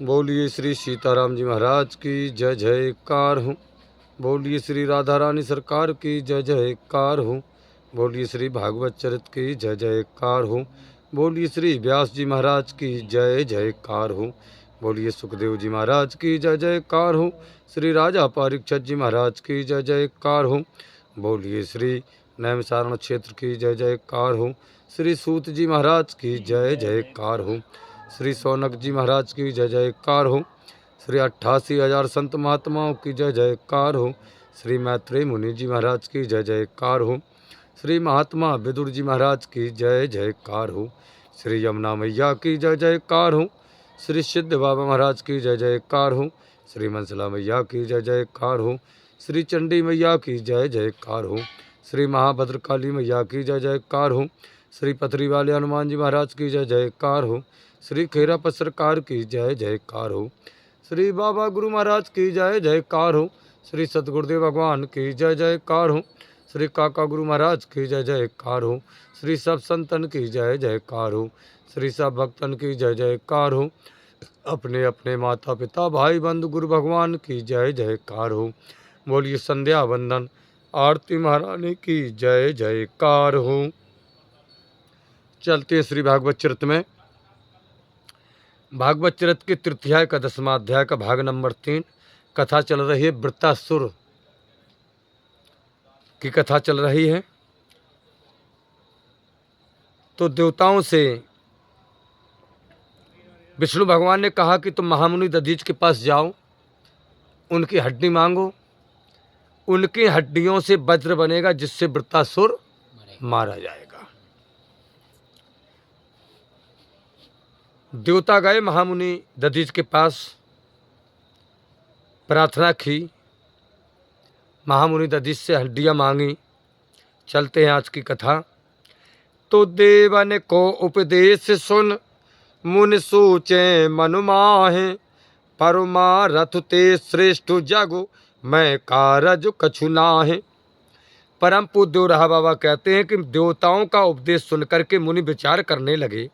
बोलिए श्री सीताराम जी महाराज की जय जयकार हो। बोलिए श्री राधा रानी सरकार की जय जयकार हो। बोलिए श्री भागवत चरित की जय जयकार हो। बोलिए श्री व्यास जी महाराज की जय जयकार हो। बोलिए सुखदेव जी महाराज की जय जयकार हो। श्री राजा परीक्षित जी महाराज की जय जयकार हो। बोलिए श्री नैमिषारण्य क्षेत्र की जय जयकार हो। श्री सूत जी महाराज की जय जयकार हो। श्री सौनक जी महाराज की जय जयकार हो। श्री 88,000 संत महात्माओं की जय जयकार हो। श्री मैत्रेय मुनि जी महाराज की जय जयकार हो। श्री महात्मा विदुर जी महाराज की जय जयकार हो। श्री यमुना मैया की जय जयकार हो। श्री सिद्ध बाबा महाराज की जय जयकार हो। श्री मंसला मैया की जय जयकार हो। श्री चंडी मैया की जय जयकार हो। श्री महाभद्रकाली मैया की जय जयकार हो। श्री पथरी वाले हनुमान जी महाराज की जय जयकार हो। श्री खेरापत सरकार की जय जयकार हो। श्री बाबा गुरु महाराज की जय जयकार हो। श्री सतगुरुदेव भगवान की जय जयकार हो। श्री काका गुरु महाराज की जय जयकार हो। श्री सब संतन की जय जयकार हो। श्री सब भक्तन की जय जयकार हो। अपने अपने माता पिता भाई बंधु गुरु भगवान की जय जयकार हो। बोलिए संध्या वंदन आरती महारानी की जय जयकार हो। चलते हैं श्री भागवत चरित में। भागवत चरित के तृतीय का 10वां अध्याय का भाग नंबर 3 कथा चल रही है। वृत्तासुर की कथा चल रही है। तो देवताओं से विष्णु भगवान ने कहा कि तुम महामुनि दधीच के पास जाओ, उनकी हड्डी मांगो, उनकी हड्डियों से वज्र बनेगा जिससे वृत्तासुर मारा जाएगा। देवता गए महामुनि दधीच के पास, प्रार्थना की, महामुनि दधीच से हड्डियाँ मांगी। चलते हैं आज की कथा। तो देवन को उपदेश सुन मुनि सोचे मनु माहे, परमारथ ते श्रेष्ठ जगु मैं कारज कछु नाहे। परम पूज्य रहा बाबा कहते हैं कि देवताओं का उपदेश सुनकर के मुनि विचार करने लगे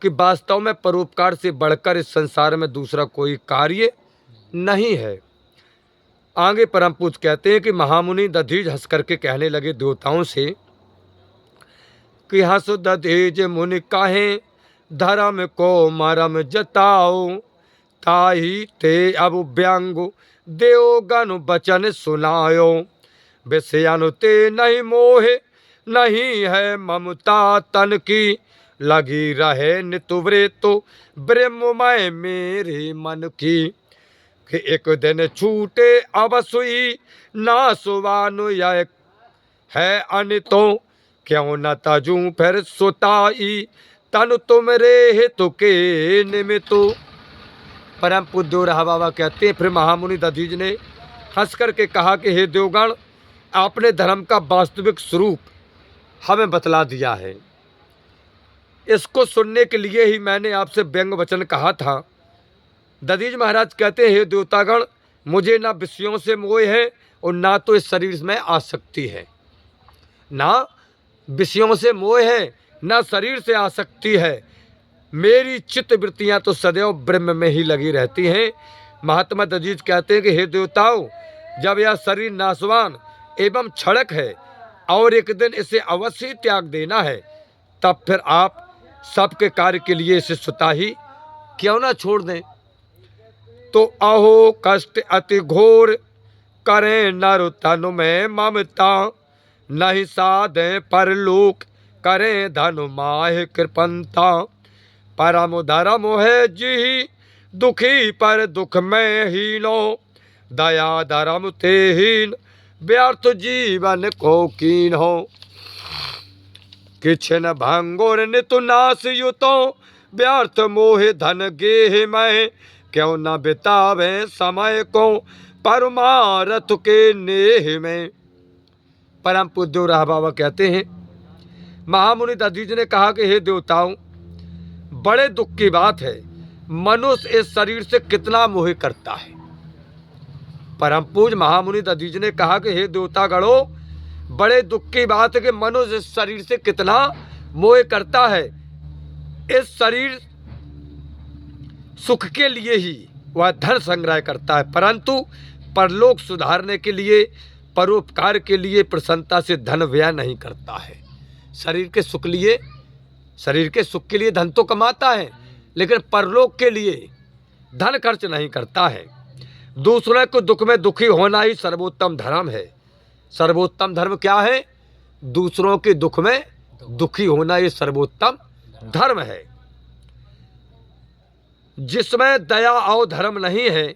कि वास्तव में परोपकार से बढ़कर इस संसार में दूसरा कोई कार्य नहीं है। आगे परम पूज्य कहते हैं कि महामुनि दधीज हंस करके कहने लगे देवताओं से कि हंस दधीज मुनि कहें धर्म को मरम जताओ, ताही ते अब व्यंग देवगण वचन सुनायो। विषयनु ते नहीं मोहे नहीं है ममता तन की, लगी रहे नितुवरे तो ब्रह्ममय मेरे मन की। कि एक दिन छूटे अवसुई ना सुवानु यह है अनितो, क्यों न तजू फिर सुताई तनु तुम रे हितु के निमित्तो। परम पूज्य रहा बाबा कहते हैं फिर महामुनि दधीज ने हंस करके कहा कि हे देवगण, आपने धर्म का वास्तविक स्वरूप हमें बतला दिया है। इसको सुनने के लिए ही मैंने आपसे व्यंग वचन कहा था। दधीज महाराज कहते हैं हे देवतागण, मुझे ना विषयों से मोह है और ना तो इस शरीर में आसक्ति है। ना विषयों से मोह है, ना शरीर से आसक्ति है। मेरी चित्त वृत्तियाँ तो सदैव ब्रह्म में ही लगी रहती हैं। महात्मा दधीज कहते हैं कि हे देवताओं, जब यह शरीर नाशवान एवं क्षणक है और एक दिन इसे अवश्य त्याग देना है, तब फिर आप सबके कार्य के लिए इसे स्वतः ही क्यों ना छोड़ दें। तो अहो कष्ट अति घोर करें नर तनु में ममता, नहीं साधे परलोक करें धनु माह कृपंता। परम धर्म है जी दुखी पर दुख में हीनो, दया धर्म ते हीन व्यर्थ जीवन को कीन हो। किछन भंगुर नितु नाश युतो, व्यर्थ मोह धन गेह में, क्यों न बितावे समय को परमारथ के नेह में। परम पूज्य रहा बाबा कहते हैं महामुनि दधीज ने कहा कि हे देवताओं, बड़े दुख की बात है, मनुष्य इस शरीर से कितना मोह करता है। परम पूज्य महामुनि दधीज ने कहा कि हे देवतागणों, बड़े दुख की बात है कि मनुष्य इस शरीर से कितना मोह करता है। इस शरीर सुख के लिए ही वह धन संग्रह करता है, परंतु परलोक सुधारने के लिए, परोपकार के लिए, प्रसन्नता से धन व्यय नहीं करता है। शरीर के सुख के लिए धन तो कमाता है, लेकिन परलोक के लिए धन खर्च नहीं करता है। दूसरे को दुख में दुखी होना ही सर्वोत्तम धर्म है। सर्वोत्तम धर्म क्या है? दूसरों के दुख में दुखी होना ये सर्वोत्तम धर्म है। जिसमें दया और धर्म नहीं है,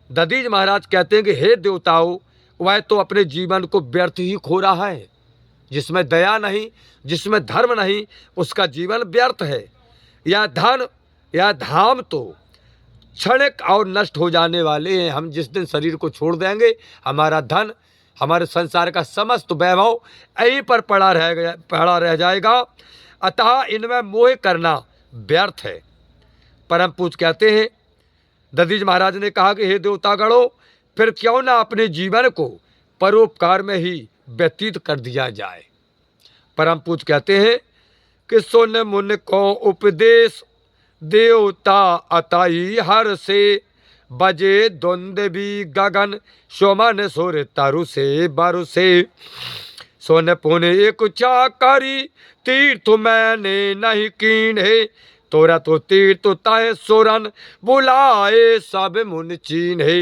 दधीच महाराज कहते हैं कि हे देवताओं, वह तो अपने जीवन को व्यर्थ ही खो रहा है। जिसमें दया नहीं, जिसमें धर्म नहीं, उसका जीवन व्यर्थ है। यह धन या धाम तो क्षणिक और नष्ट हो जाने वाले हैं। हम जिस दिन शरीर को छोड़ देंगे, हमारा धन, हमारे संसार का समस्त वैभव यहीं पर पड़ा रह जाएगा। अतः इनमें मोह करना व्यर्थ है। परम पूज्य कहते हैं, दधीच महाराज ने कहा कि हे देवतागणों, फिर क्यों ना अपने जीवन को परोपकार में ही व्यतीत कर दिया जाए। परम पूज्य कहते हैं कि सुन मुन को उपदेश, देवता अताई हर से, बजे द्वंद्वी गगन, सोमन सुर तरु से बरु से। सोन पुन एक चाकरी, तीर्थ मैंने नहीं कीन्हे, तोरा तो तीर्थ तय सुरन, बुलाए सब मुन चीन्हे।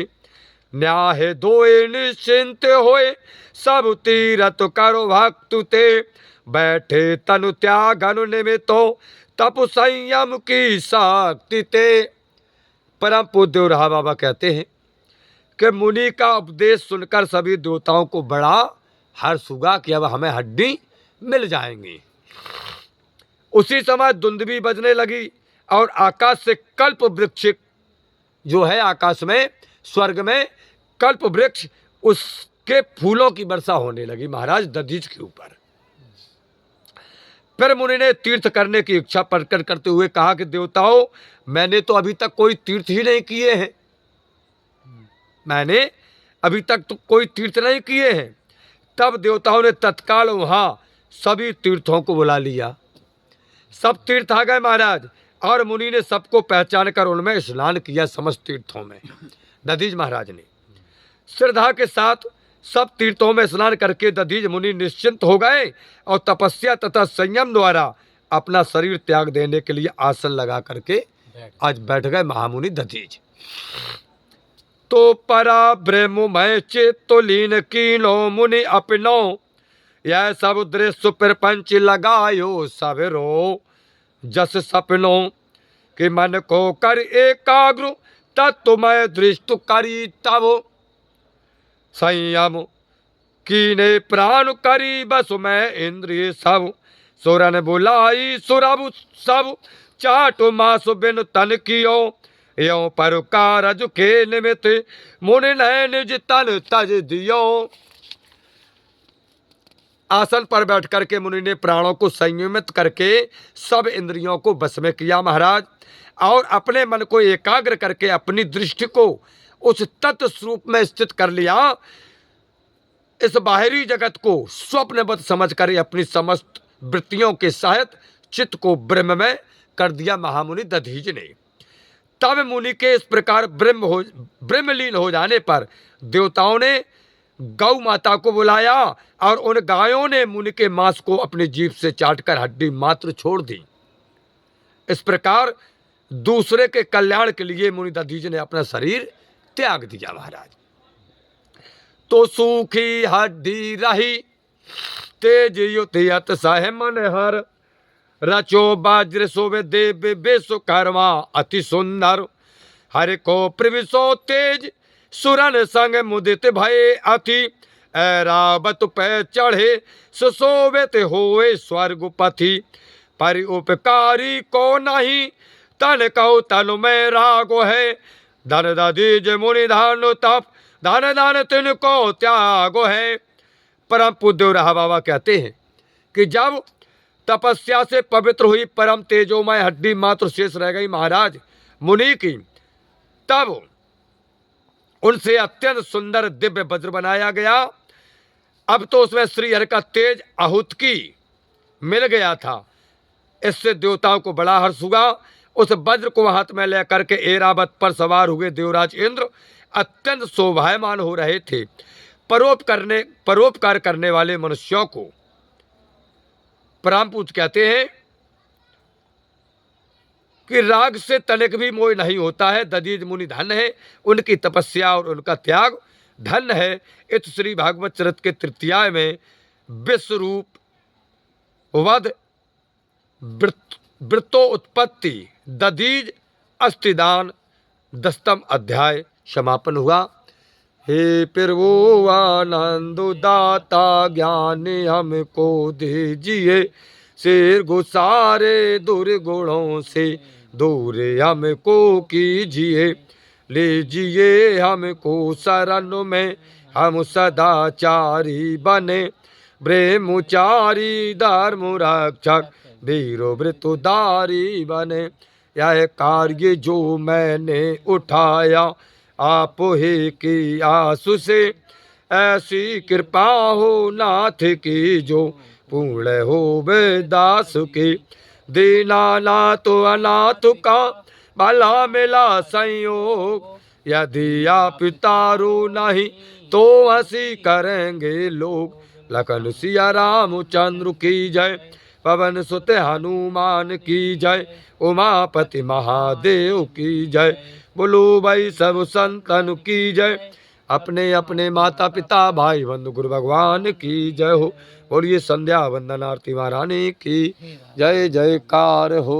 न्याय दोए निश्चिंत होए, सब तीरथ करो भक्त ते, बैठे तनु त्यागन निमित्तो, तप संयम की शक्ति ते। परम पूज्य देवराहा बाबा कहते हैं कि मुनि का उपदेश सुनकर सभी देवताओं को बड़ा हर्ष हुआ कि अब हमें हड्डी मिल जाएंगी। उसी समय दुंदुभी बजने लगी और आकाश से कल्प वृक्ष जो है, आकाश में, स्वर्ग में कल्प वृक्ष, उसके फूलों की वर्षा होने लगी महाराज दधीच के ऊपर। फिर मुनि ने तीर्थ करने की इच्छा प्रकट करते हुए कहा कि देवताओं, मैंने तो अभी तक कोई तीर्थ ही नहीं किए हैं। मैंने अभी तक तो कोई तीर्थ नहीं किए हैं। तब देवताओं ने तत्काल वहाँ सभी तीर्थों को बुला लिया। सब तीर्थ आ गए महाराज, और मुनि ने सबको पहचान कर उनमें स्नान किया। समस्त तीर्थों में दधीच महाराज ने श्रद्धा के साथ सब तीर्थों में स्नान करके दधीच मुनि निश्चिंत हो गए और तपस्या तथा संयम द्वारा अपना शरीर त्याग देने के लिए आसन लगा करके आज बैठ गए महामुनि दधीच। तो परा ब्रह्ममय चित्त लीन कीनो मुनि अपनो, यह सब दृश्य प्रपंच लगायो सवेरो। जस सपनों कि मन को कर एकाग्र, तत्वमय दृष्टि करी तब, संयम कीने प्राण करी बस में इंद्रिय सब। सुरन बुलाई सुरभ सब, चाट मास बिन तन कियो, यो पर कारज के निमित्त, मुनि ने निज तन तज दियो। आसन पर बैठ करके मुनि ने प्राणों को संयमित करके सब इंद्रियों को बस में किया महाराज, और अपने मन को एकाग्र करके अपनी दृष्टि को उस तत्व स्वरूप में स्थित कर लिया। इस बाहरी जगत को स्वप्नवत समझकर अपनी समस्त वृत्तियों के सहित चित्त को ब्रह्म में कर दिया महामुनि दधीच ने। तब मुनि के इस प्रकार ब्रह्मलीन हो जाने पर देवताओं ने गौ माता को बुलाया, और उन गायों ने मुनि के मांस को अपनी जीभ से चाटकर हड्डी मात्र छोड़ दी। इस प्रकार दूसरे के कल्याण के लिए मुनि दधीच ने अपना शरीर त्याग दिया महाराज। तो सूखी हड्डी रही, तेज युतियत सह मन हर, रचो वज्र शोभे देव विश्वकर्मा अति सुंदर। हरि को प्रविशो तेज, सुरन संग मुदित भय अति, ऐरावत पे चढ़े सुशोभित होए स्वर्गपति। परि उपकारी को नहीं, तन कहो तन में रागो है, धन दधीच मुनि धन तप, धन धन तिनको त्यागो है। परम पूज्य देवराहा बाबा कहते हैं कि जब तपस्या से पवित्र हुई परम तेजोमय हड्डी मात्र शेष रह गई महाराज मुनि की, तब उनसे अत्यंत सुंदर दिव्य वज्र बनाया गया। अब तो उसमें श्री हरि का तेज आहुति मिल गया था। इससे देवताओं को बड़ा हर्ष हुआ उस वज्र को हाथ में लेकर के ऐरावत पर सवार हुए देवराज इंद्र अत्यंत शोभायमान हो रहे थे। परोपकार करने वाले मनुष्यों को परमपूज्य कहते हैं कि राग से तनिक भी मोह नहीं होता है। दधीच मुनि धन है, उनकी तपस्या और उनका त्याग धन है। इत श्री भागवत चरित के तृतीयाय में विश्वरूप वध वृत्तो उत्पत्ति दधीज अस्थिदान 10वां अध्याय समापन हुआ। हे प्रभु आनंद दाता ज्ञान हमको दीजिए, शेर गुसारे दुर्गुणों से दूर हमको कीजिए, लीजिए हमको शरण में हम सदाचारी बने, ब्रह्मचारी धर्म रक्षक वीरो वृतुधारी बने। यह कार्य जो मैंने उठाया आप ही की आसु से, ऐसी कृपा हो नाथ की जो पूर्ण हो दास की। दीनानाथ अनाथ का भला मिला संयोग, यदि आप तारो नहीं तो हंसी करेंगे लोग। लखन सिया रामचंद्र की जय, पवन सुत हनुमान की जय, उमापति महादेव की जय। बोलो भाई सब संतन की जय, अपने अपने माता पिता भाई बंधु गुरु भगवान की जय हो। बोलिए संध्या वंदन आरती महारानी की जय जयकार हो।